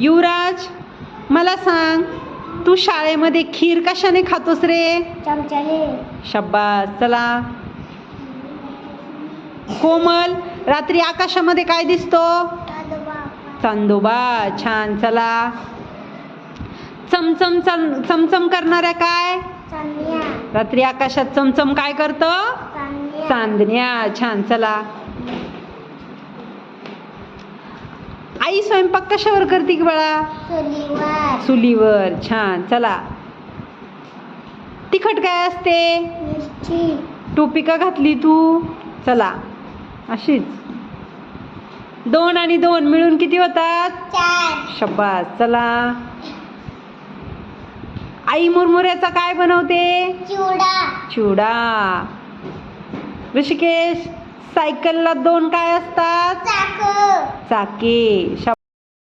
युवराज, मला सांग, तू शाळेमध्ये खीर कशाने खातोस रे? चमच्याने. शब्बास. चला. कोमल, रात्री आकाशामध्ये काय दिसतो? चांदोबा. छान. चला. चमचम चमचम करणाऱ्या काय? चांदण्या. रात्री आकाशात चमचम काय करतं? चांदण्या. चांदण्या. छान. चला. आई स्वयंपाक कशावर करते की बाळा? चुलीवर. चुलीवर. छान. चला. तिखट काय असते? मिरची. टोपी का घातली तू? चला. अशीच. 2 आणि 2 मिळून किती होतात? 4. शब्बास. चला. आई मुरमुऱ्याचा काय बनवते? चिवडा. चिवडा. ऋषिकेश, सायकलला 2 काय असतात? चाक. चाके.